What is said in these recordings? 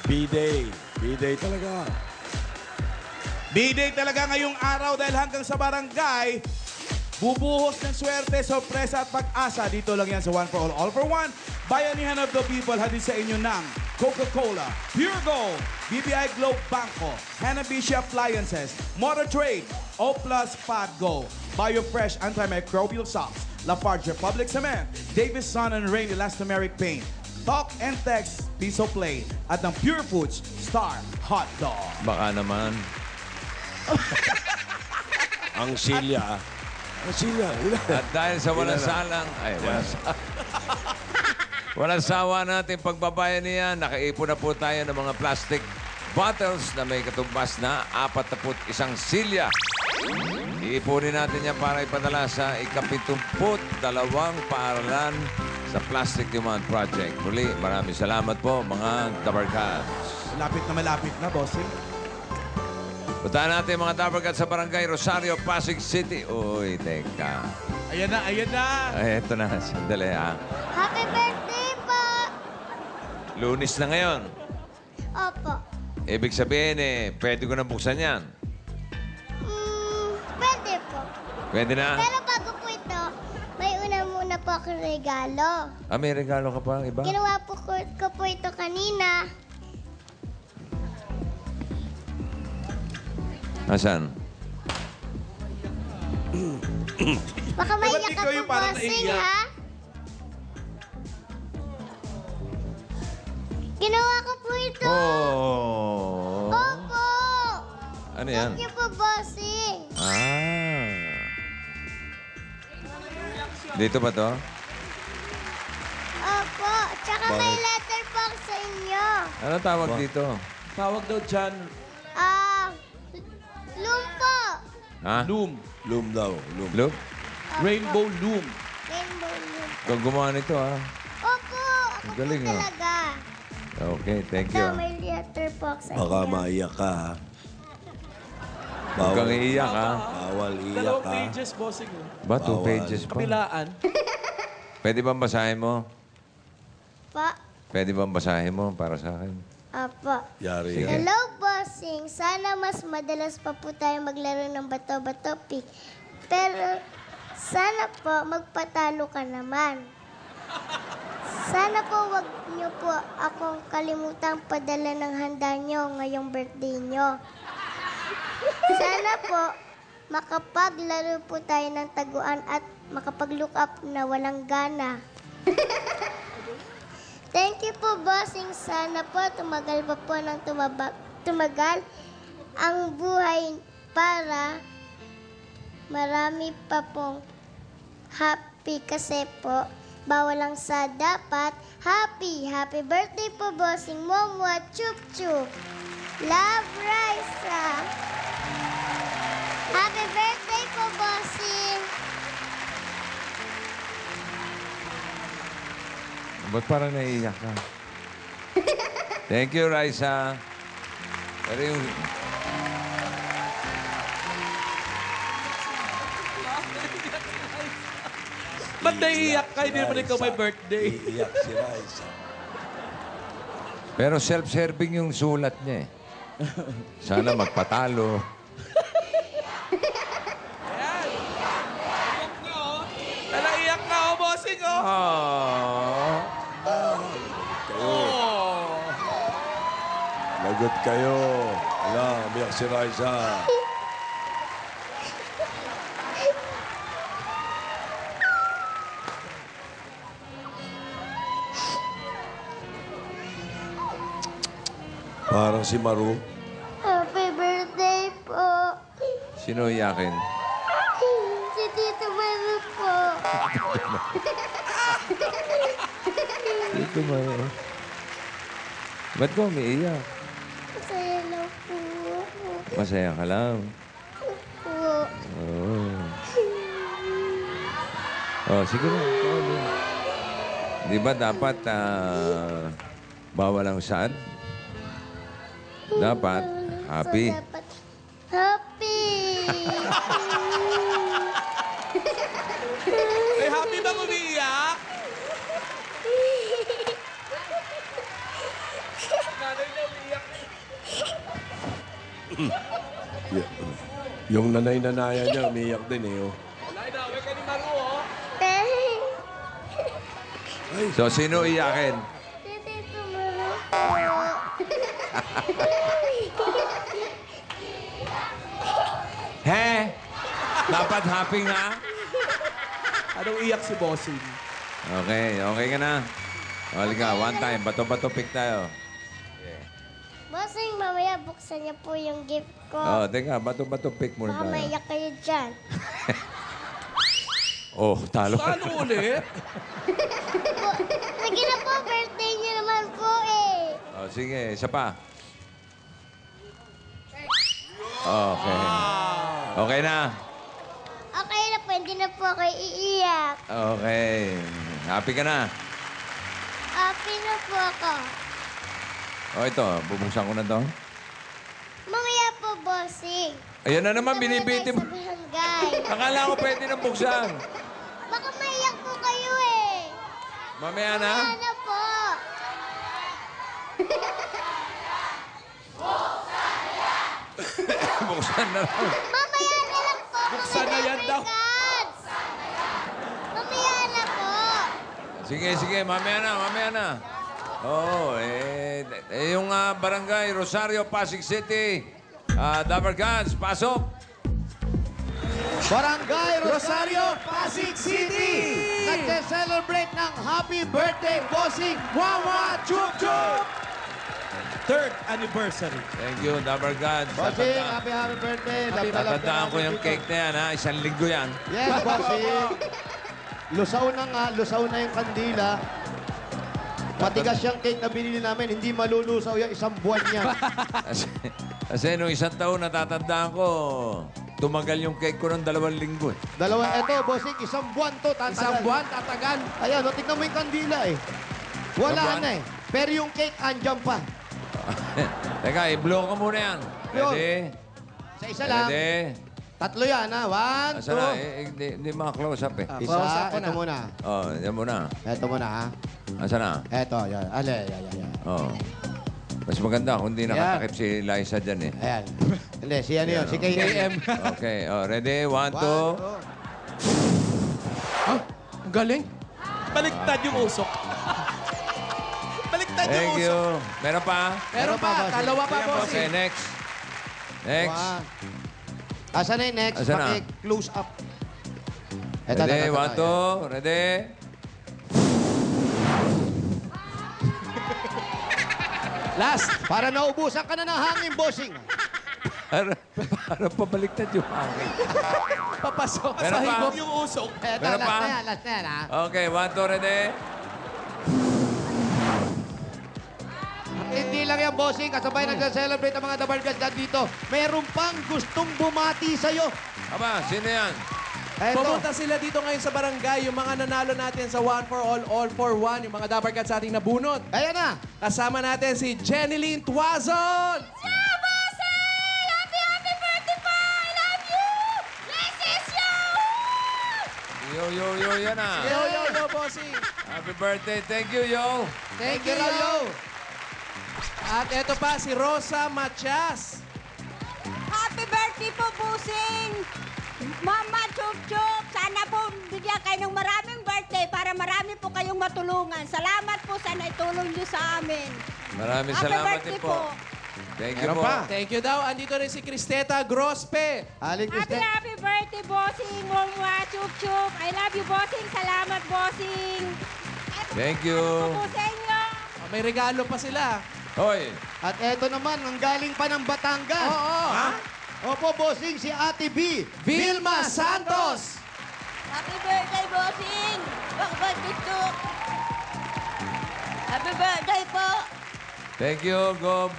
B-Day. B-Day talaga. B-Day talaga ngayong araw dahil hanggang sa barangay, bubuhos ng swerte, sorpresa at pag-asa. Dito lang yan sa One for All for One. Bayanihan of the People, hatid sa inyo ng Coca-Cola, Pure Gold, BPI Globe Banco, Hanabishi Appliances, Motor Trade, O Plus 5 Go, BioFresh Antimicrobial Socks, Lafarge Republic Cement, Davis Sun and Rain Elastomeric Paint, Talk and Text Piso Play, at ng Pure Foods Star Hot Dog. Baka naman. Ang silya. Ang silya. At dahil sa walang salang, walang sawa natin pagbabayan niya, nakaipon na po tayo ng mga plastic bottles na may katumbas na 41 silya. Iipunin natin yan para ipadala sa ika-72 paaralan sa Plastic Demand Project. Muli, maraming salamat po, mga Dabarkads. Malapit na, bossing. Puntahan natin mga Dabarkads sa Barangay Rosario, Pasig City. Uy, teka. Ayan na. Ay, eto na. Sandali, ha. Happy birthday po! Lunis na ngayon. Opo. Ibig sabihin, pwede ko na buksan yan. Pwede po. Pwede na? Pero bago po ito, may una muna po akong regalo. Ah, may regalo ka pa, iba? Ginawa po ko po ito kanina. Asan? Baka Ba't maiyak ikaw ka yung po, parang bossing, naiiyak? ha? Ginawa ko po ito. Oh! Opo. Ano yan? Thank you po, bossing. Ah. Dito ba to? Opo. Tsaka may letter po ako sa inyo. Ano tawag dito? Tawag daw dyan, Lumpo. Ha? loom. Loom daw. Loom. Look? Rainbow loom. Rainbow loom. Ikaw gumawa nito, ha? Opo. Ako po Galing, ah. talaga. Okay, thank you. Ito, may letter po ako sa inyo. Baka maiyak ka, ha? Huwag kang iiyak, ha? Bawal iyak, Dalawang ha? pages, bossing. Ba, 2 Bawal. pages pa? Kabilaan. Pwede bang basahin mo? Pa. Pwede bang basahin mo para sa akin? Opo. Yari Sige. yan. Hello, bossing. Sana mas madalas pa po tayo maglaro ng bato-bato pick. Pero sana po magpatalo ka naman. Sana po wag niyo po akong kalimutang padala ng handa niyo ngayong birthday niyo. Sana po makapaglaro po tayo ng taguan at makapag-look up na walang gana. Thank you po, bossing. Sana po tumagal pa po ng tumagal ang buhay para marami pa pong happy kasi po bawal lang sa dapat happy. Happy birthday po, bossing. Momwa, chup chup. Love, Raisa. Happy birthday po, bossing. Ba't parang naiiyak ka? Thank you, Raisa. Pero yung... Ba't naiiyak ka? Hindi naman ikaw may birthday. Iiyak si Raisa. Pero self-serving yung sulat niya, eh. Sana magpatalo. Naiiyak na ako, bossing, oh. Lagot kayo. Wala, umiyak si Raisa. Parang si Maru. Happy birthday po. Sino iyakin? Si Tito Maru po. Dito ba? Ba't ko umiiyak? Masaya lang po. Masaya ka lang. Po. Oh. Oh, sige na. Di ba dapat bawal ang sad? Dapat happy. So, dapat happy. Eh, happy bang umiiyak? Nanay na umiiyak. Yung nanay-nanaya niya, umiyak din eh. Oh. So, sino iyakin? Tito Maru po. He? Dapat happy nga? Anong iyak si Bossing? Okay, okay ka na. Halika, one time. Bato-bato pick tayo. Bossing, mamaya buksan niya po yung gift ko. Oh, teka, bato-bato pick muna Baka tayo. maiyak kayo dyan. Oh, talo. Paano ulit? Sige na po, birthday niyo naman po eh. Oh, sige, isa pa. Okay. Okay na. Okay na po, hindi na po ako iiyak. Okay. Happy ka na? Happy na po ako. Oh, ito. Bubuksan ko na to. Mamaya po, bossing. Ayan na naman, Punta muna binibitim. tayo sa barangay. Akala ko pwede nang buksan. Baka maiyak po kayo eh. Mamaya na. Ano po? Buksan na lang. Mamaya na lang po. Buksan na yan daw. Cards. Mamaya na po. Sige, sige. Mamaya na, mamaya na. Oo, yung barangay Rosario, Pasig City. Dabar Gods, pasok. Barangay Rosario, Pasig City! Nagse-celebrate ng happy birthday, Bossing Wawa Chup Chup! Third anniversary. Thank you, Dabar Gods. Bossing, happy birthday. Love na love ka Tatandaan ko namin yung dito. cake na yan, ha? Isang linggo yan. Yes, Bossing. Lusaw na yung kandila. Matigas yung cake na binili namin, hindi malulusaw yung isang buwan niya. Kasi nung isang taon, natatandaan ko, tumagal yung cake ko ng 2 linggo. Eto, Bossing, isang buwan to, tatagal. Isang buwan, tatagan. Ayan, tignan mo yung kandila eh. Wala Isang buwan? na eh. Pero yung cake, andyan pa. Teka, i-blow ko muna yan. Yun. Ready? Sa isa lang. Ready? Tatlo yan, ha? One, Asa na? two. Hindi maka-close up eh. Isa, Close up ko ito na. muna. Oh, yan muna. Ito muna, ha? Asa na? Ito, yan. Yan. Oh. Mas maganda kung hindi nakatakip si Liza dyan eh. Ayan. Hindi, si ano yun? Si KM. Okay, oh, ready? 1, 2. One, two. Ang galing. Baliktad yung usok. Baliktad yung Thank usok. you. Meron pa? Meron pa, Bossing. dalawa pa, Okay, Bossing. next. Next. One. Asan na yung next? Asan na? Paki-close up. Ito, Ready? 1, 2. Ready? Last. Para naubusan ka na ng hangin, Bossing. Para pabaliktad yung hangin. Papasok ka Meron sa pa? higop yung usok. Ito, Meron last pa? na yan, ha? Okay, 1, 2, ready? Hindi lang yan, Bossing. Kasabay nagsa-celebrate ang mga Dabargas dito. Meron pang gustong bumati sa'yo. Aba, sino yan? Eto. Pumunta sila dito ngayon sa barangay, yung mga nanalo natin sa One for All for One, yung mga Dabar Cats sa ating nabunot. Ayan na. Kasama natin si Jeneline Tuazon! Yo, yan ah. Yo, bossing! Happy birthday. Thank you, yo. Thank you, yo. At eto pa, si Rosa Matias. Happy birthday po, Busing! Mama Chup Chup, sana po bigyan kayo ng maraming birthday para marami po kayong matulungan. Salamat po sa naitulong niyo sa amin. Maraming Happy salamat birthday din po. Thank you Meron po. pa. Thank you daw. Andito rin si Cristeta Grospe. Aling Kristen. Happy birthday, Bossing! Mama Chup Chup! I love you, Bossing! Salamat, Bossing! Thank you. Salamat po sa inyo! May regalo pa sila. Hoy, At eto naman, ang galing pa ng Batangas. Oo. Opo, Bossing, si Ate B. Vilma Santos. Happy birthday, Bossing! Mama Chup Chup! Happy birthday po! thank you, Gob.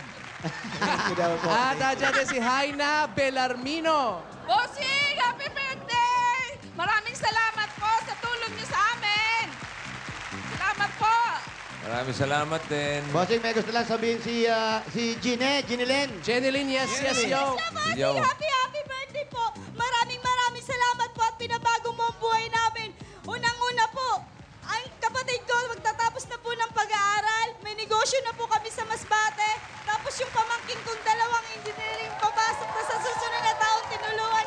At andyan din si Haina Belarmino. Bossing, happy birthday! Maraming salamat po sa tulong niyo sa amin. Salamat po. Maraming salamat din. Bossing, may gusto lang sabihin si Ginelen. Jeneline, yes, yo. Yo. Happy birthday po! Maraming salamat po at pinabago mo ang buhay namin. Unang-una po, ang kapatid ko magtatapos na po ng pag-aaral. May negosyo na po kami sa Masbate. Tapos yung pamangkin kong 2 engineering papasok na sa susunod na taon, tinulungan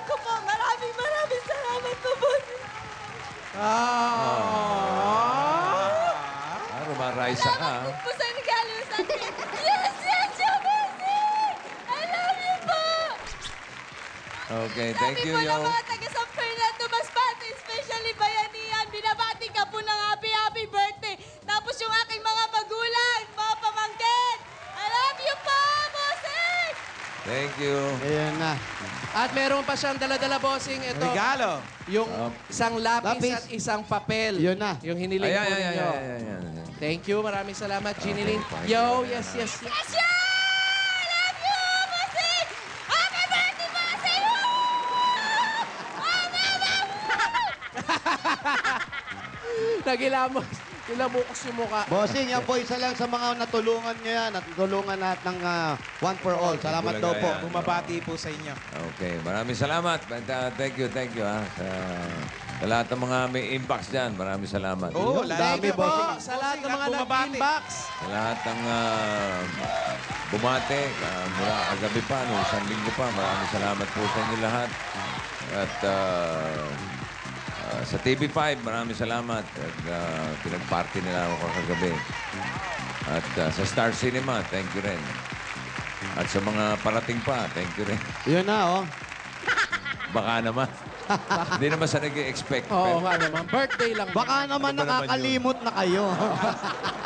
isa ka. Salamat po sa regalo sa akin. Yes, yes, bossing! I love you po! Okay, thank you, Sabi po yo. ng mga taga San Fernando Masbate, especially Bayanihan, binabati ka po ng happy birthday. Tapos yung aking mga magulang, mga pamangkin. I love you po, bossing! Thank you. Ayan na. At meron pa siyang dala-dala, bossing. Ito, Regalo. yung isang lapis, Lapis. at isang papel. Yun na. Yung hiniling Ayan, po ayan, ninyo. ayan, ayan, ayan. Thank you. Maraming salamat, Ginilyn. thank Yo, you. yes, yes, yes. Yes, yeah! I love you, bossing! Happy birthday, bossing! Nagilamos. Nilabukos yung mukha. Bossing, yan po isa lang sa mga natulungan niya yan at natulungan lahat ng One for All. Salamat daw po. Bulaga yan. Bumabati po sa inyo. Okay, maraming salamat. Thank you, ha. Sa lahat ng mga may inbox dyan, maraming salamat. Oo, Yun, lagi dami, ka bossing. Sa lahat ng mga Bumabati. nag-inbox. Sa lahat ng bumate, mula kagabi pa, no, isang linggo pa, maraming salamat po sa inyo lahat. At sa TV5, maraming salamat. At pinag-party nila ako kagabi. At sa Star Cinema, thank you rin. At sa mga parating pa, thank you rin. Yun na, oh. Baka naman. Hindi naman sa nag-expect. Oo nga naman. Birthday lang. Baka naman Ano ba naman nakakalimot na kayo.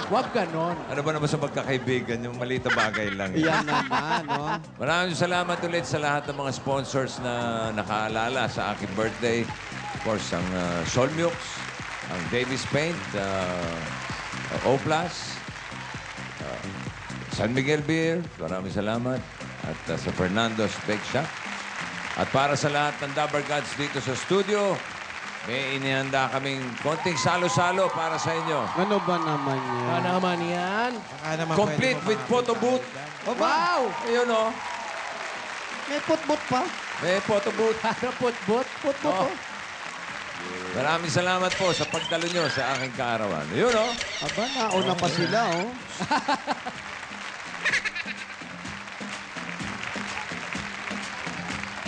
Huwag ganon. Ano ba naman sa magkakaibigan, yung maliit na bagay lang. Yan naman, oh. Maraming salamat ulit sa lahat ng mga sponsors na nakaalala sa aking birthday. Of course, ang Solmux, ang Davis Paint, O-Plus, San Miguel Beer, maraming salamat. At sa Fernando's Bake Shop. At para sa lahat ng Dabber Gods dito sa studio, may inihanda kaming konting salo-salo para sa inyo. Ano ba naman yan? Ano naman yan? Baka naman Complete pwede with photo booth. Wow! Ayun, oh. May putbut pa. May photo booth. Ano putbut? Putbut, Oh. Maraming salamat po sa pagdalo nyo sa aking kaarawan. Yun, oh. Aba, nauna pa sila, oh.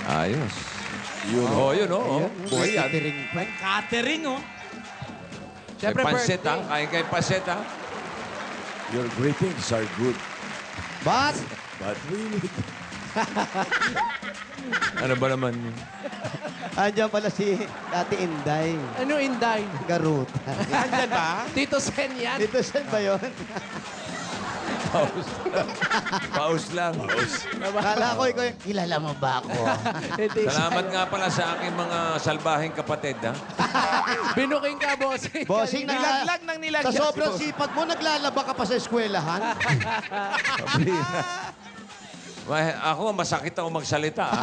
Ayos. Yun, oh. Yun, oh. Ayan, Buhay yan. catering pa. Catering, oh. Siyempre, May pansit, ha? birthday. Kain kay pansit, ha? Your greetings are good, But, but we need... Ano ba naman yun? andyan pala si Ate Inday. Ano, Inday? Garut. Andyan ba? Tito Sen yan. Dito saan ba yun? Paus lang. Paus lang. Kala ko ikaw yung, kilala mo ba ako? Hindi Salamat siya. nga pala sa aking mga salbahing kapatid, ha? Binuking ka, bossing. Bossing, Nilaglag ng nilaglag. sa sobrang sipag mo, naglalaba ka pa sa eskwelahan? Ako, masakit ako magsalita, ha?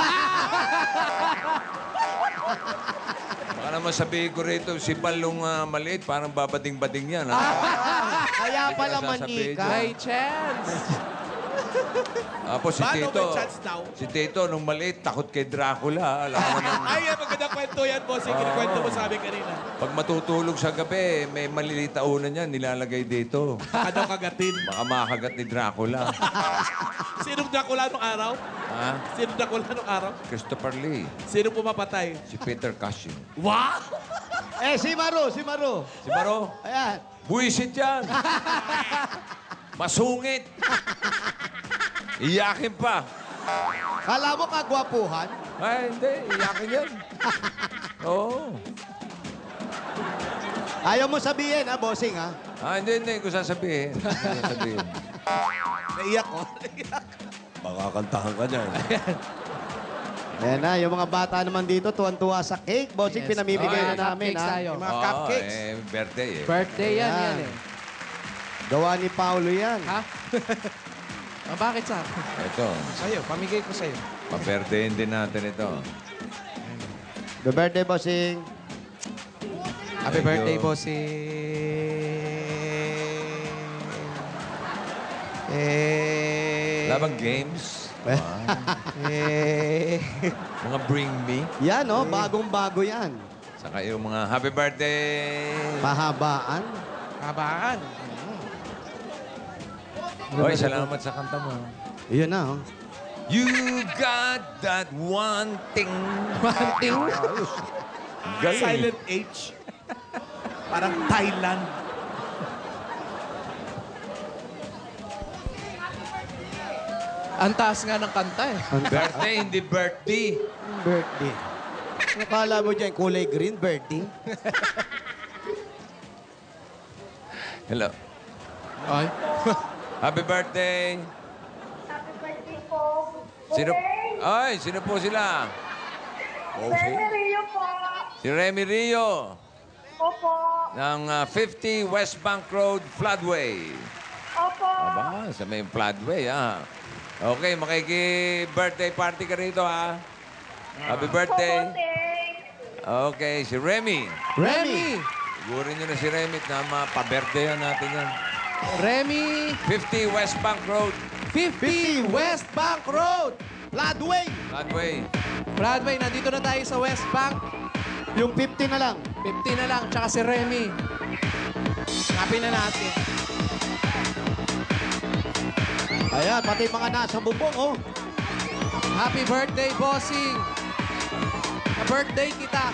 Baka naman sabihin ko rito, si Balong maliit, parang babading-bading yan, ha? Kaya pala Hindi ko nasasabihin manika. May chance. Tapos si Paano Tito, may chance daw? si Tito, nung maliit, takot kay Dracula. Alam mo naman, Ay, yan, magandang kwento yan, bossing. Kinikwento mo sa amin kanina. pag matutulog sa gabi, may maliliit na unan yan, nilalagay dito. Baka daw kagatin. Baka makagat ni Dracula. Sinong Dracula nung araw? Ha? Sinong Dracula nung araw? Christopher Lee, Sinong pumapatay? si Peter Cushing. Wow! Eh, si Maru, si Maru. Si Baro, Ayan. buwisit yan. Masungit. Iyakin pa. Kala mo kagwapuhan? Ay, hindi. Iyakin yan. Oo. Ayaw mo sabihin, ha, bossing, ha? Hindi ko sasabihin. Hindi ko sasabihin. Naiyak ko. Makakantahan ka niyan. Ayan na, yung mga bata naman dito, tuwan-tuwa sa cake. Bossing, Yes. pinamimigay na Okay, namin, cupcakes ha? tayo. Mga cupcakes. Birthday eh. Birthday yan, Ayan. yan eh. Gawa ni Paolo yan. Ha? Bakit sa akin? Ito, Sa'yo, pamigay ko sa'yo. pa-birthdayin din natin ito. Happy birthday, bossing. Happy Thank birthday, you. Eh... Wala bang games? Eh... Mga bring me. Yan, oh, bagong-bago yan. Saka yung mga happy birthday. Mahabaan. Habaan. Hoy, salamat sa kanta mo. Iyon na, oh. You got that one thing. One thing? Galing. Silent H. Parang Thailand. Ang taas nga ng kanta eh. Birthday, hindi birthday. Birthday. Nakala mo dyan, kulay green, birthday. Hello. Ay. Happy birthday. Happy birthday po. Sino? Ay, sino po sila? Rio po. Si Remy Rio Opo. ng 50 West Bank Road, Floodway. Opo. Aba, sa may Floodway, ah. Okay, makiki-birthday party ka rito, ha? Happy birthday. Okay, si Remy. Remy! Sigurin nyo na si Remy na mapabirthdayan natin yan. Remy! 50 West Bank Road, 50 West Bank Road! Floodway. Floodway. Broadway, nandito na tayo sa West Bank. Yung 50 na lang. 50 na lang, tsaka si Remy. Happy na natin. Ayan, pati mga nasa bubong, oh. Happy birthday, bossing! Na-birthday kita.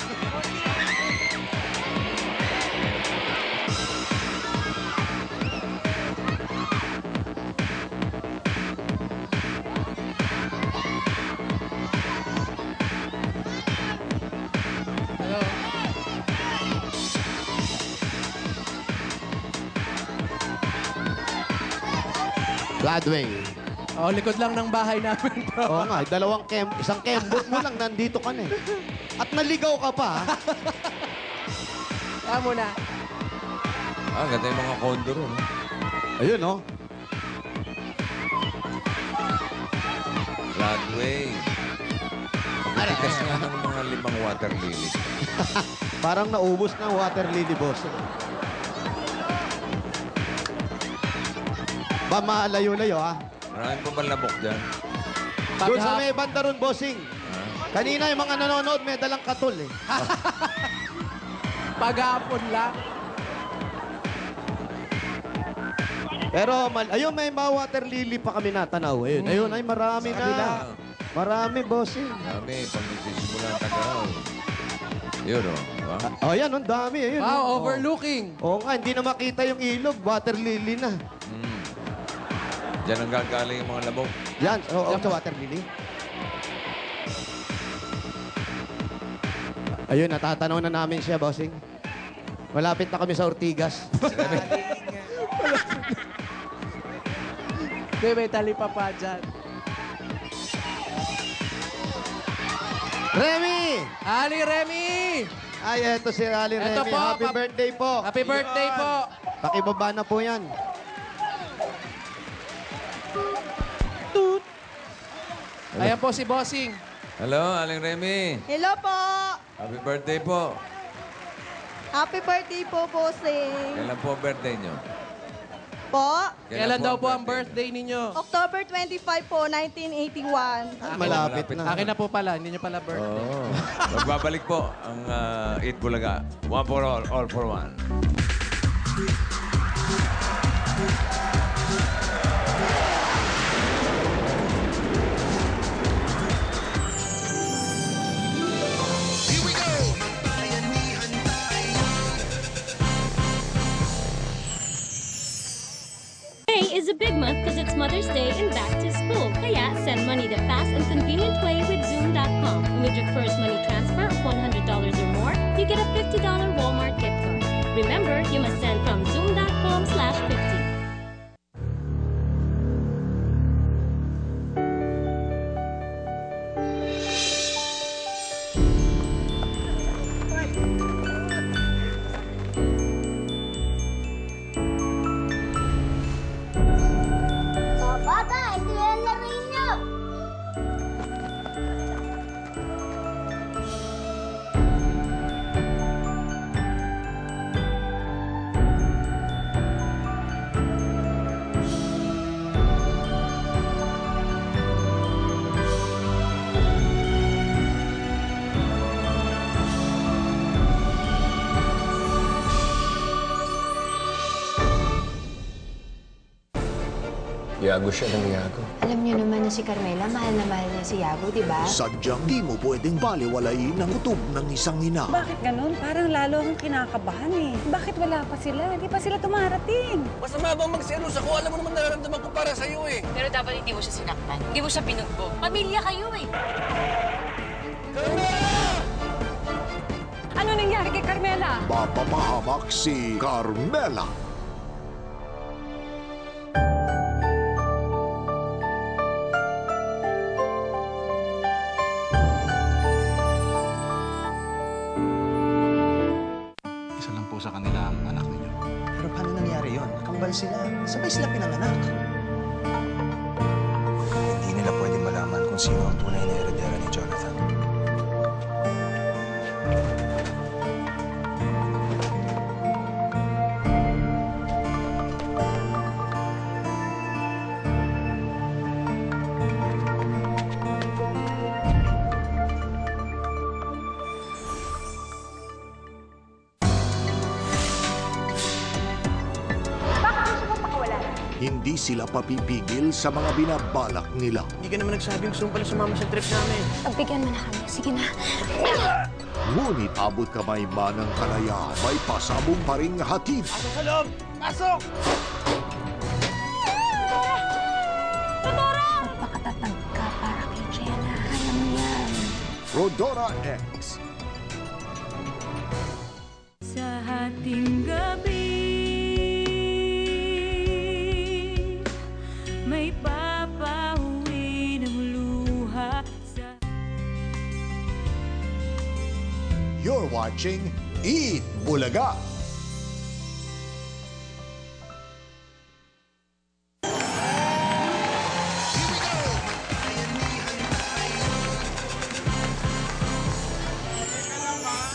Hello. Floodway. Oh, likod lang ng bahay namin to. Oo nga, isang kembot mo lang, nandito ka na eh. At naligaw ka pa, ha? Tama na. Ah, ganda yung mga condo ron. Ayun, oh. Floodway. Pagkatikas nga ng mga 5 water lily. Parang naubos na ang water lily, boss. Ba, malayo-layo, ha? Maraming pumalabok dyan. Doon sa may banda ron, bossing. Kanina yung mga nanonood, may dalang katul, eh. Paghapon lang. Pero, ayun, may mga water lily pa kami natanaw. Ayun, ayun, ay marami na. Marami, bossing. Marami, pag nagsisimula ang tagaraw. Yun, oh. Diba? Oh, yan, ang dami. Ayun, Wow, oh. overlooking. Oo nga, hindi na makita yung ilog. Water lily na. Diyan ang gagaling yung mga labok. Yan, oo, sa water lily. Ayun, natatanaw na namin siya, bossing. Malapit na kami sa Ortigas. May talipa pa dyan. Remy! Ali Remy! Ay, eto si Ali Eto Remy. po, Happy birthday po. Happy birthday po! Pakibaba na po yan. Ayan po si Bossing. Hello, Aling Remy. Hello po. Happy birthday po. Happy birthday po, bossing. Kailan po ang birthday nyo? Po, Kailan daw po ang birthday ninyo? October 25 po, 1981. Malapit na. Akin na po pala, hindi nyo pala birthday. Oo. Magbabalik po ang Eat Bulaga. One for all for one. May is a big month because it's Mother's Day and back to school. Kaya send money the fast and convenient way with Zoom.com. And with your first money transfer of $100 or more, you get a $50 Walmart gift card. Remember, you must send from Zoom.com/50. Mga bata, ito yung laruin niyo. Yago siya ng yago. Alam niyo naman na si Carmela, mahal na mahal niya si Yago, di ba? Sadyang di mo pwedeng baliwalayin ang kutob ng isang ina. Bakit ganun? Parang lalo akong kinakabahan eh. Bakit wala pa sila? Di pa sila tumarating. Masama bang magselos ako? Alam mo naman nararamdaman ko para sa'yo eh. Pero dapat hindi mo siya sinaktan. Hindi mo siya pinugbog. Pamilya kayo eh. Ano nangyari kay Carmela? Mapamahamak si Carmela. Isa lang po sa kanila ang anak ninyo. Pero paano nangyari yon? Kambal sila. Sabay sila pinanganak. Hindi nila pwedeng malaman kung sino ang tunay na heredera ni Jonathan. Hindi sila papipigil sa mga binabalak nila. Hindi ka naman nagsabing gusto mo pala sumama sa trip namin. Pagbigyan mo na kami. Sige na. Ngunit abot kamay man ng kalayaan, may pasabong pa ring hatid. Pasok sa loob! Pasok! Magpakatatag ka para kay Jenna. Kaya mo yan. Rodora X. Sa hating gabi, may papauwi ng luha sa... You're watching Eat Bulaga.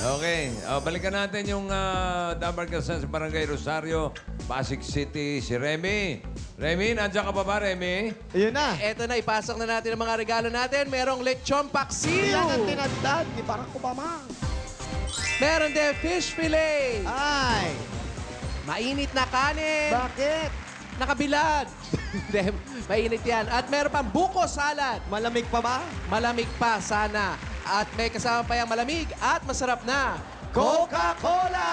Okay, balikan natin yung Dabarkasan sa Barangay Rosario, Pasig City, si Remy. Remy, nandiyan ka pa ba, Remy? Ayun na. Eto na, ipasok na natin ang mga regalo natin. Merong lechon paksiw. Yan ang tinagdad ni Barack Obama. Meron din fish fillet. Ay! Mainit na kanin. Bakit? Nakabilad. Hindi, mainit yan. At meron pang buko salad. Malamig pa ba? Malamig pa, sana. At may kasama pa yung malamig at masarap na Coca-Cola!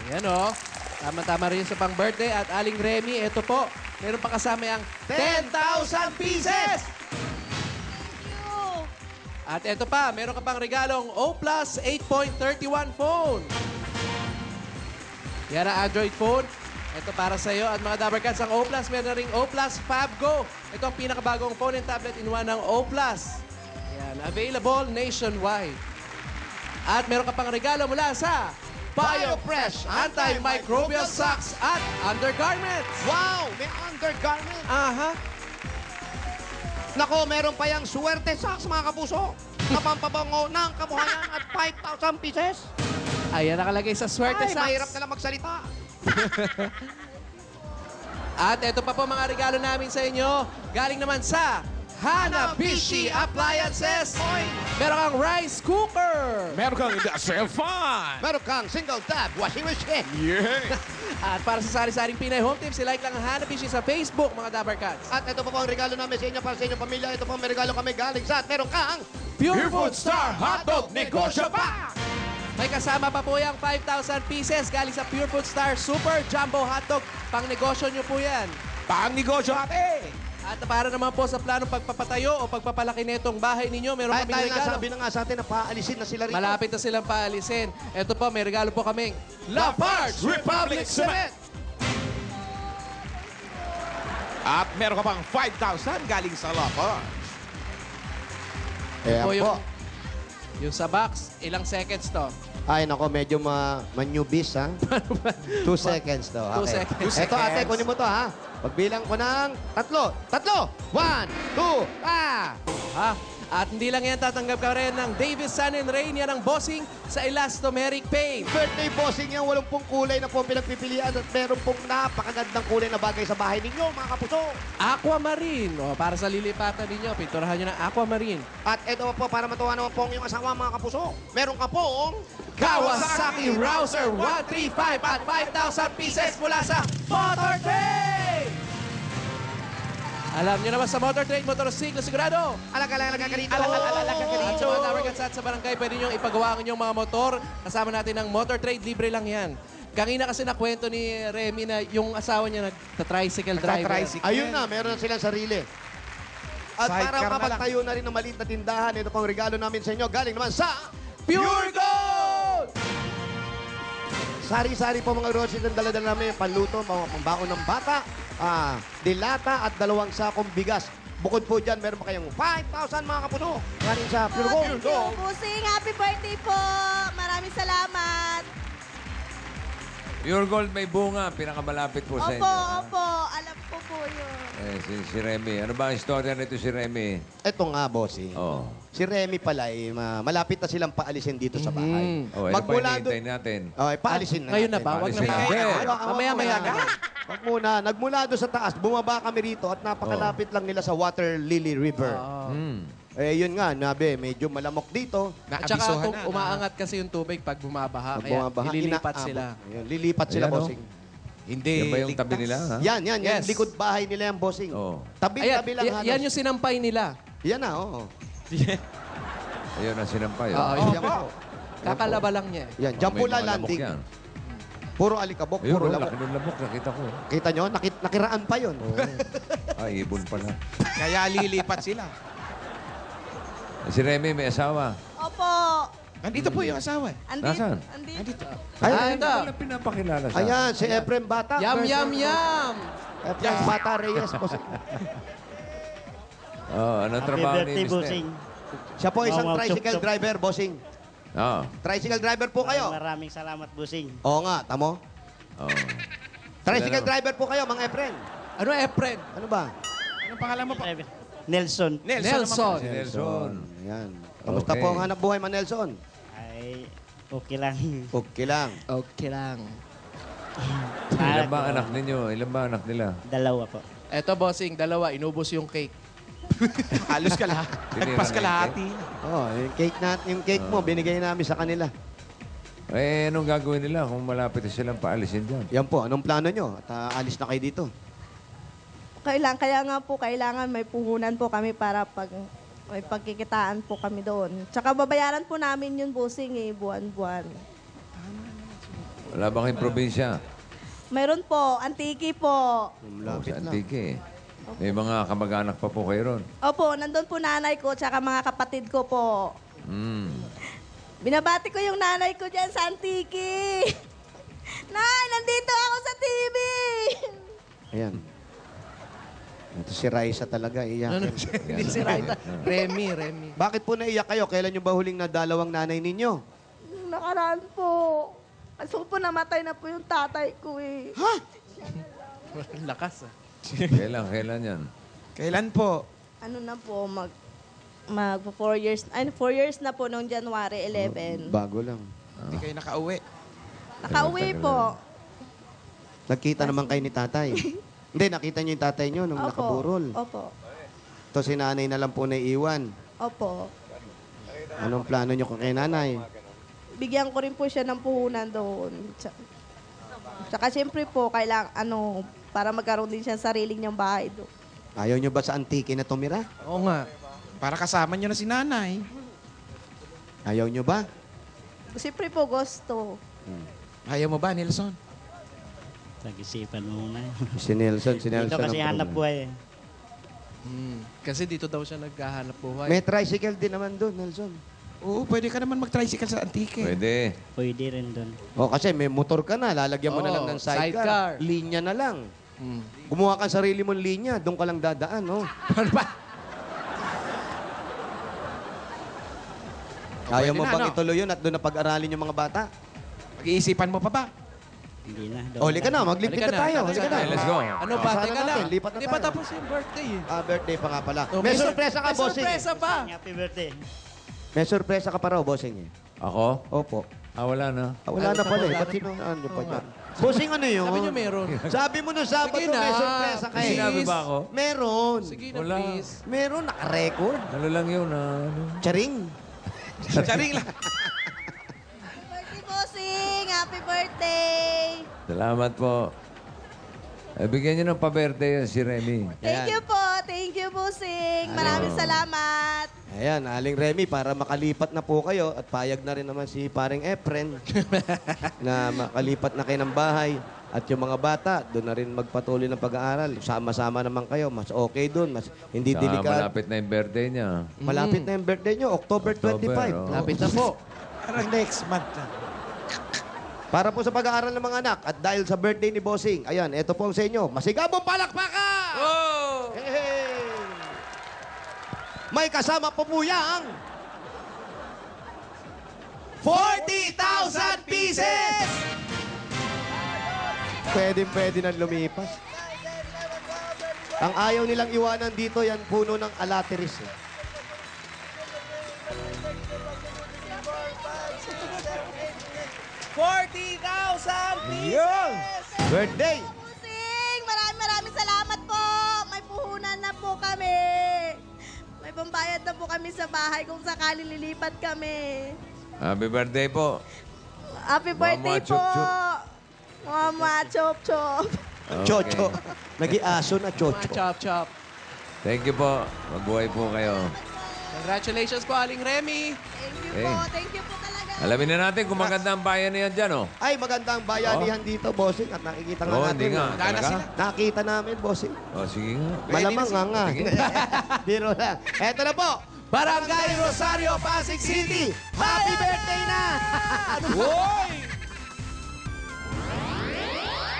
Ayan o. Tama-tama rin sa pang-birthday. At Aling Remy, ito po. Meron pa kasama yung 10,000 pieces! At ito pa, meron ka pang regalong O Plus 8.31 phone. Yan ang Android phone. Ito para sa iyo. At mga Dabarkats, ang O Plus, meron na ring O Plus Fab Go. Ito ang pinakabagong phone and tablet in one ng O Plus. Yan, available nationwide. At meron ka pang regalo mula sa BioFresh Antimicrobial Socks at Undergarments. Wow! May undergarment. Aha. Nako, meron pa yung swerte socks, mga kapuso. Kapampabango ng kabuhayan at 5,000 pieces. Ayan nakalagay sa swerte Ay, socks. mahirap na lang magsalita. At ito pa po mga regalo namin sa inyo. Galing naman sa Hanabishi Appliances. Meron kang rice cooker. Meron kang industrial fan. Meron kang single tap washing machine. Yeah! At para sa sari-saring Pinay Home Tips, like lang ang Hanabishi sa Facebook, mga Dabarkats. At ito pa po ang regalo namin sa inyo para sa inyong pamilya. Ito po may regalo kami galing sa at meron kang Pure Food Star Hotdog Negosyo Pa! May kasama pa po yung 5,000 pieces galing sa Pure Food Star Super Jumbo Hotdog. Pang negosyo nyo po yan. pang negosyo ate. At para naman po sa planong pagpapatayo o pagpapalaki nitong bahay ninyo, meron Ay, kaming dahil nga regalo. sabi na nga sa atin na paalisin na sila rito. Malapit na silang paalisin. Ito po, may regalo po kaming Lafarge Republic Cement. At meron ka pang 5,000 galing sa Lafarge. Po yung sa box, ilang seconds to? Ay, nako, medyo ma-newbies, ha? 2 seconds to. 2 seconds. Ito, ate, kunin mo to, ha? Pagbilang ko ng tatlo. 1, 2, Ha? At hindi lang yan, tatanggap ka rin ng Davis San and Rain, yan ang bossing sa Elastomeric Paint. Birthday bossing yan, 80 kulay na po ang pinagpipilian at meron pong napakagandang kulay na bagay sa bahay ninyo, mga kapuso. Aquamarine. O, para sa lilipatan ninyo, pinturahan nyo ng Aquamarine. At ito po, para matuwa naman po ang iyong asawa, mga kapuso. Meron ka pong Kawasaki Rouser 135 at 5,000 pieces mula sa Motor Trade! Alam niyo naman sa motor trade, motorsiklo, sigurado. Alak-alak ka rito. At sa mga Dabarkats at sa barangay, pwede nyo ipagawa ang inyong mga motor. Kasama natin ang motor trade, libre lang yan. Kanina kasi nakwento ni Remy na yung asawa niya nagta-tricycle driver. Ayun na, meron na silang sarili. At Sidecar para na lang. mapagtayo na rin ng maliit na tindahan, ito pang regalo namin sa inyo. Galing naman sa Pure Gold! Sari-sari po mga groceries ang dala-dala namin. Panluto, mga pambaon ng bata, dilata at 2 sakong bigas. Bukod po dyan, meron pa kayong 5,000 mga kapuno. Galing sa Pure Gold. Thank you, Busing. Happy birthday po. Maraming salamat. Pure Gold may bunga, pinakamalapit po sa inyo. Opo. Alam ko po yun. Si Remy. Ano ba ang istorya nito si Remy? Ito nga, bossing. Oh. Si Remy pala, malapit na silang paalisin dito sa bahay. Oh, ano pa hinihintay natin? Paalisin na Ngayon na natin. ba? Wag na Paalisin ba? na. Mamaya-maya na. Wag muna. Nagmula doon sa taas, bumaba kami rito at napakalapit lang nila sa Water Lily River. Yun nga, medyo malamok dito. At saka umaangat kasi yung tubig pag bumabaha. Kaya ililipat sila. Ayun, lilipat sila, Ayan, oh. bossing. Hindi. Yan ba yung tabi nila? Ha? Yan. Yes. Likod bahay nila yung bossing. Oh. Tabi-tabi lang halos. Yan yung sinampay nila. Yan na, oo. Ayun ang sinampay. Oo, Oh. Yan po. Kakalaba lang niya. Yan, dyan May po mga lamok landing. yan. Puro alikabok, Ayun, puro oh, lamok. laki ng lamok. Nakita ko. Kita nyo, nakiraan pa yun. Ay, ibon pala. Kaya lilipat sila. Si Remy may asawa. Opo. Nandito po yung asawa. Nasaan? Andito. Ito. Wala pinapakilala sa Ayan, si Efrem Bata. Yum, yum, yum! Efrem Bata Reyes. bossing. Anong trabaho ni Mr.? Siya po isang tricycle driver, bossing. Oo. Tricycle driver po kayo. Maraming salamat, Busing. Oo nga, tamo. Oh. Tricycle driver po kayo, mga Efren. Ano, Efren? Ano ba? Anong pangalan mo pa? Nelson. Nelson. Si Nelson. Ayan. Kamusta Okay. po ang hanap buhay, man Nelson? Ay, okay lang. Okay lang. Okay lang. Ilan ba anak ninyo? Ilan ba anak nila? Dalawa po. Eto, bossing, dalawa. Inubos yung cake. Halos ka lahat. Nagpas ka lahati. Oh, yung cake mo, binigay namin sa kanila. Eh, anong gagawin nila kung malapit na silang paalisin dyan? Yan po, anong plano nyo? At alis na kayo dito. Kaya nga po, kailangan may puhunan po kami para may pagkikitaan po kami doon. Tsaka babayaran po namin yun, Busing, buwan-buwan. Wala ba kayong probinsya? Mayroon po, Antique po. Sa Antique. May mga kamag-anak pa po kayo ron. Opo, nandun po nanay ko, tsaka mga kapatid ko po. Binabati ko yung nanay ko dyan sa Antique. Nay, nandito ako sa TV! Ayan. Ito si Raisa talaga, iyak. Hindi si Raita. Remy. Bakit po naiyak kayo? Kailan nyo ba huling nadalawang nanay ninyo? Yung nakaraan po. Kasi po namatay na po yung tatay ko eh. Ha? Lakas, ah. Kailan yan? Kailan po? Ano na po, mag 4 years, 4 years na po nung January 11. Bago lang. Hindi kayo nakauwi. Nakauwi po. Nagkita naman kayo ni tatay. Hindi, nakita nyo yung tatay nyo nung nakaburol. Opo. Ito si nanay na lang po naiiwan. Opo. Anong plano nyo kay nanay? Bigyan ko rin po siya ng puhunan doon. Tsaka siyempre po, para magkaroon din siya ng sariling niyang bahay doon. Ayaw nyo ba sa Antique na tumira? Oo nga. Para kasama nyo na si nanay. Ayaw nyo ba? Siyempre po, gusto. Ayaw mo ba, Nelson? Pag-isipan mo muna. Si Nelson. Dito kasi ang hanap problema. buhay. Kasi dito daw siya naghahanap buhay. May tricycle din naman doon, Nelson. Oo, pwede ka naman mag-tricycle sa Antique. Pwede. Pwede rin doon. O kasi may motor ka na, lalagyan mo na lang ng sidecar. Linya na lang. Gumawa ka sarili mong linya, doon ka lang dadaan, no? Ayaw mo bang ituloy yun at doon na pag-aralin yung mga bata? Pag-iisipan mo pa ba? Hindi na. O, lika na, maglipit na tayo. Halika na. Let's go. Ano ba? Sana Teka natin, lang. lipat na Di pa tayo. tapos yung birthday eh. Birthday pa nga pala. Oh, May sorpresa ka, may bossing. sorpresa pa. Happy birthday. May sorpresa ka pa raw, bossing. Ako? Opo. Wala na. Wala na pala eh. Ba't sinunaan nyo pa dyan? Bossing, ano yun? Sabi niyo meron. Sabi mo nung Sabado, Sige na. may sorpresa ka eh. Sinabi ba ako? Meron. Sige na, Wala. please. Meron, naka-record. Ano lang yun? Charing. Charing lang. Birthday, Bossing! Happy birthday! Salamat po. Bigyan niyo ng pa-birthday si Remy. Thank you po. Bossing. Maraming salamat. Ayan, Aling Remy, para makalipat na po kayo at payag na rin naman si paring Efren na makalipat na kayo ng bahay. At yung mga bata, doon na rin magpatuloy ng pag-aaral. Sama-sama naman kayo. Mas okay doon. Mas hindi delikado. Malapit na yung birthday niya. Malapit na yung birthday nyo. October 25. oh. Malapit na po. Parang next month na. Para po sa pag-aaral ng mga anak. At dahil sa birthday ni Bossing, ayan, ito po sa inyo. Masigabong palakpakan! Oh! Hey! May kasama po po yang 40,000 pieces! Pwede nang lumipas. Ang ayaw nilang iwanan dito, yan puno ng alateris. Eh. Birthday! Bossing, maraming salamat po. May puhunan na po kami. May pambayad na po kami sa bahay kung sakali lilipat kami. Happy birthday po. Happy birthday Mama po. Chup-Chup. Mama Chop-Chop. Chocho. Nag-iaso na chocho. Chop, chop. Thank you po. Mabuhay po kayo. Congratulations po, Aling Remy. Thank you po talaga. Alamin na natin kung maganda ang bayan niyan dyan, oh. Ay, magandang bayanihan dito, Bossing. At nakikita nga Oo, natin. hindi nga. Talaga? Nakita namin, Bossing. Oh, sige nga. Malamang nga. Sige. Biro lang. Eto na po. Barangay Rosario, Pasig City. Happy birthday na! Hoy!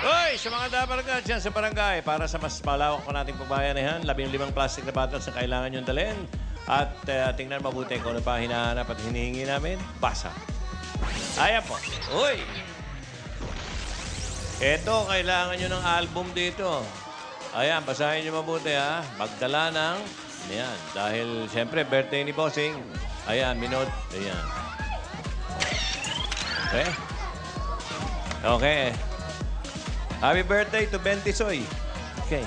Hoy! Sa mga dabaragad dyan sa barangay, para sa mas malawak pa nating pagbayanihan, 15 plastic na bottles na kailangan nyo dalhin. At tingnan mabuti kung ano pa hinahanap at hinihingi namin. Basa. Ayan po. Uy! Ito, kailangan nyo ng album dito. Ayan, basahin nyo mabuti ha. Magdala ng... Ayan, dahil siyempre birthday ni Bossing. Ayan, minot. Ayan. Okay? Okay. Happy birthday to Bentisoy. Okay.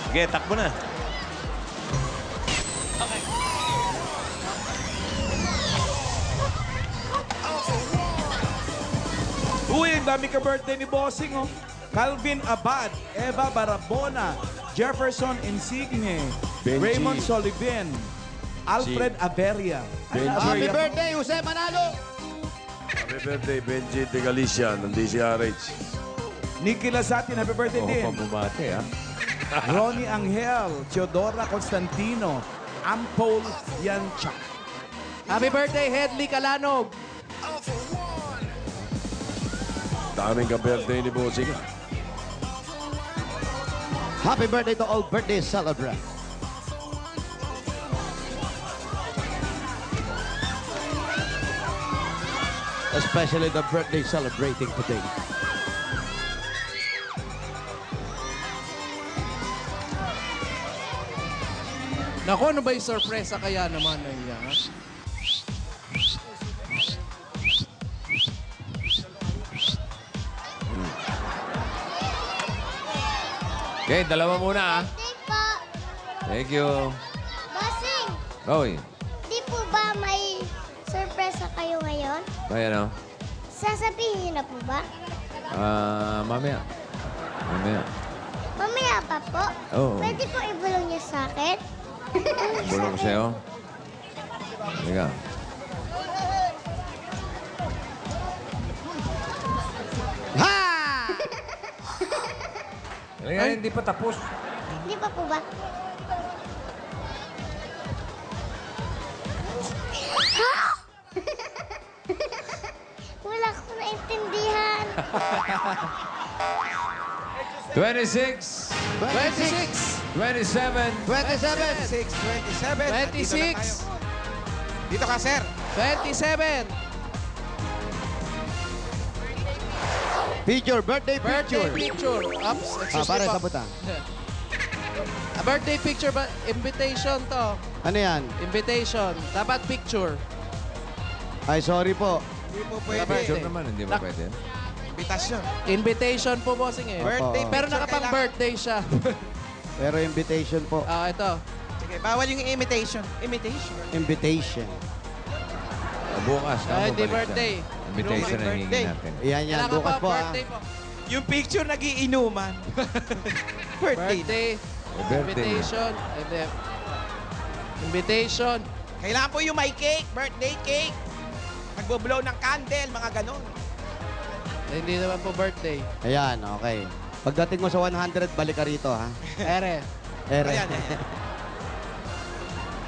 Sige, takbo na. Uy, ang dami ka birthday ni Bossing, oh. Calvin Abad, Eva Barabona, Jefferson Insigne, Benji. Raymond Soliven, Alfred Averia. Happy birthday, Jose Manalo! Happy birthday, Benji de Galicia ng DCRH. Nicky Lasatin, happy birthday Oo, din. pambumate, ha? Ronnie Angel, Teodora Constantino, Ampol Yancha. Happy birthday, Hedley Calanog. Daming ka-birthday ni Bossing. Happy birthday to all birthday celebrants. Especially the birthday celebrating today. Naku, ano ba yung sorpresa kaya naman na yan? Okay, dalawa muna, ha? Thank you. Bossing, Oy, di po ba may sorpresa kayo ngayon? ayan, oh. Sasabihin niyo na po ba? Mamaya. Mamaya. Mamaya pa po? Oo. Pwede po ibulong niyo sa akin? Bulong ko sa'yo. Teka. Ha! Ay, hindi pa tapos. Hindi pa po ba? Ha? Wala ko naintindihan. 26. 26. 27. 27. 26. Dito ka, sir. 27. Picture, birthday Birthday picture. picture. Ups, excuse Pare, me po. sa buta. A birthday picture ba? Invitation to. Ano yan? Invitation. Dapat picture. Ay, sorry po. Hindi po Sa pwede. birthday. Naman, hindi ba pwede? Invitasyon. Invitation po, bossing eh. Birthday Pero picture nakapang kailangan. birthday siya. Pero invitation po. Ito. Sige, bawal yung imitation. Imitation. Invitation. Bukas. Hindi balik siya. birthday. Invitation na hihingi Birthday. natin. Yan, Kailangan bukas pa, po, ha? birthday po. Yung picture nagiinuman. Birthday. Birthday. birthday. Invitation. And then, invitation. Kailangan po yung may cake, birthday cake. Nagbo-blow ng candle, mga ganon. Hindi naman po birthday. Ayan, okay. Pagdating mo sa 100, balik ka rito, ha? Ere. Ayan.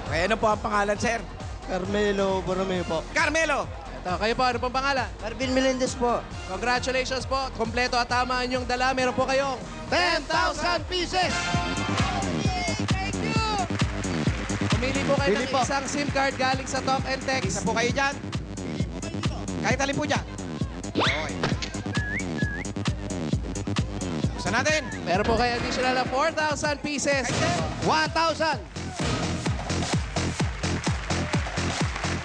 Kaya ano po ang pangalan, sir? Carmelo Borromeo po. Carmelo! Ito, kayo po, ano pong pangalan? Marvin Melendez po. Congratulations po. Kompleto at tama ang inyong dala. Meron po kayong 10,000 pieces! Pumili po kayo Pili ng po. isang SIM card galing sa Talk and Text. Isa po kayo dyan. Kahit alin po dyan. Okay. Buksan natin. Meron po kayo additional na 4,000 pieces. 1,000!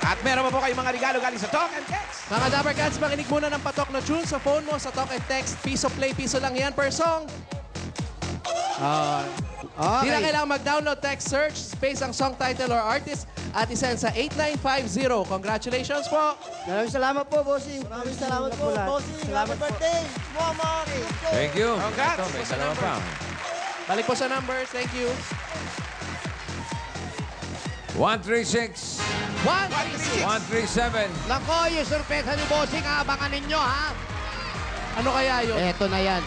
At meron pa po kayong mga regalo galing sa Talk and Text. Mga Dapper Cats, makinig muna ng patok na tune sa phone mo sa Talk and Text. Piso play, piso lang yan per song. Di na kailangan mag-download, text, search, space ang song title or artist at isend sa 8950. Congratulations po! Maraming salamat po, bossing. Maraming salamat po, bossing. Happy birthday, Mama! Thank you. Congrats. Ito, may salamat pa. Balik po sa numbers. Thank you. 136. 137. Nako, yung sorpresa ni bossing, abangan ninyo, ha? Ano kaya yun? Eto na yan.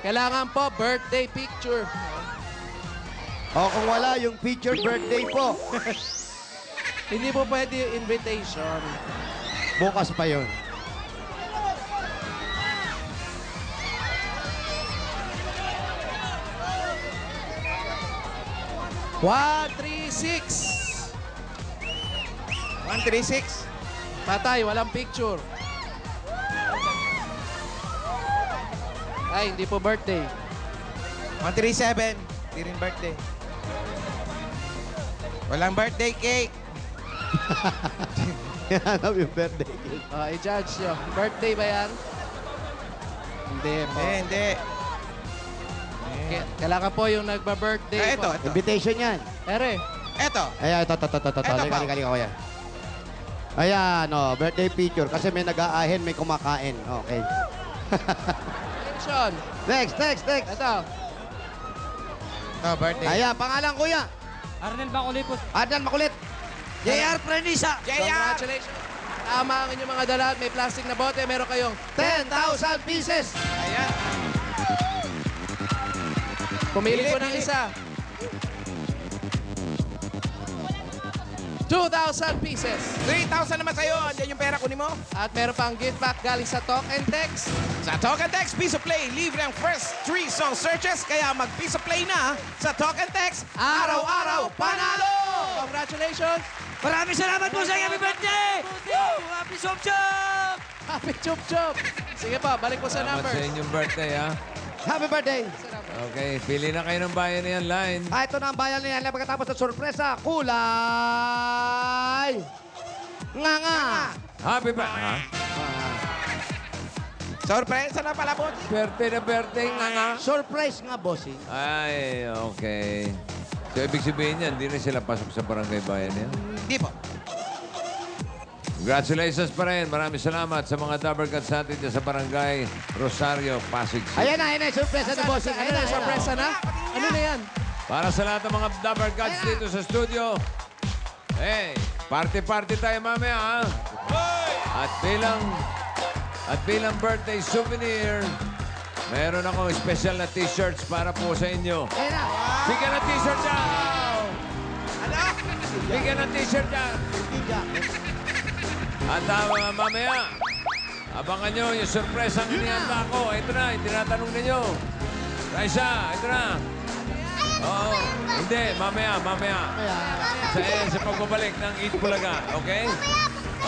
Kailangan po, birthday picture. O kung wala, yung featured birthday po. Hindi po pwede yung invitation. Bukas pa yun. One, 136. 136. Patay, walang picture. Ay, hindi po birthday. 137. Hindi rin birthday. Walang birthday cake. Hanap yung birthday cake. I-judge nyo. Birthday ba yan? Hindi po. Hindi. Kailangan po yung nagba-birthday po. Ito. Invitation yan. Ere. Ito. Ayan, ito. Halika, kuya. Ayan, birthday picture. Kasi may nag-aahin, may kumakain. Okay. Sean. Next. Ito. Birthday. Ayan, pangalan, kuya. Arnel Bakulit po. Adnan Makulit. JR Prenisa. Congratulations. Tama ang inyong mga dala. May plastic na bote. Meron kayong 10,000 pieces. Ayan. pumili po ng isa. 2,000 pieces. 3,000 naman sa'yo. Andiyan yung pera, kunin mo. At meron pang gift pack galing sa Talk and Text. Sa Talk and Text, Piso Play. Libre ang first 3 song searches. Kaya mag-Piso Play na sa Talk and Text. Araw-araw, panalo! Congratulations! Maraming salamat po sa happy birthday! Woo! Happy Chop Chop! Happy Chup Chup! Sige pa, balik po sa Salamat numbers. sa inyong birthday, ha? Happy birthday. Okay, pili na kayo ng bayan niyan, line. Ito na ang bayan niya. Pagkatapos ng sorpresa, kulay. Nga. Happy ba? Ha? Sorpresa na pala po. Birthday nga. Surprise nga, bossing. Ay, okay. So, ibig sabihin niyan, hindi na sila pasok sa barangay bayan niya? Hindi po. Congratulations pa rin. Maraming salamat sa mga Dabber Cats natin dyan sa barangay Rosario, Pasig City. Ayan na, surpresa ni bossing. Ayun na, sorpresa na. Ano na yan? Para sa lahat ng mga Dabber Cats dito sa studio, hey, party-party tayo mamaya, ha? At bilang birthday souvenir, meron akong special na t-shirts para po sa inyo. Bigyan ng t-shirt dyan! Bigyan ng t-shirt dyan! At mamaya, abangan nyo yung surpresang inihanda ko. Ito na, yung tinatanong ninyo. Raisa, ito na. Oo, hindi, mamaya. Sa pagbabalik ng Eat Bulaga, okay?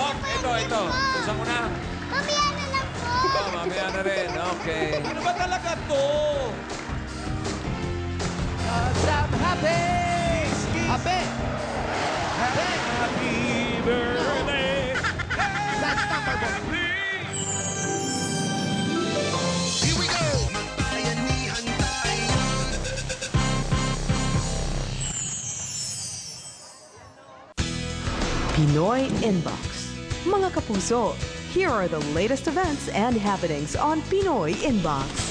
Oh, ito. Susan ko na. Mamaya na lang po. Oh, mamaya na rin, okay. Ano ba talaga to? I'm happy! Happy! Happy birthday! That's number one. Here we go! Magbayanihan tayo. Pinoy Inbox. Mga kapuso, here are the latest events and happenings on Pinoy Inbox.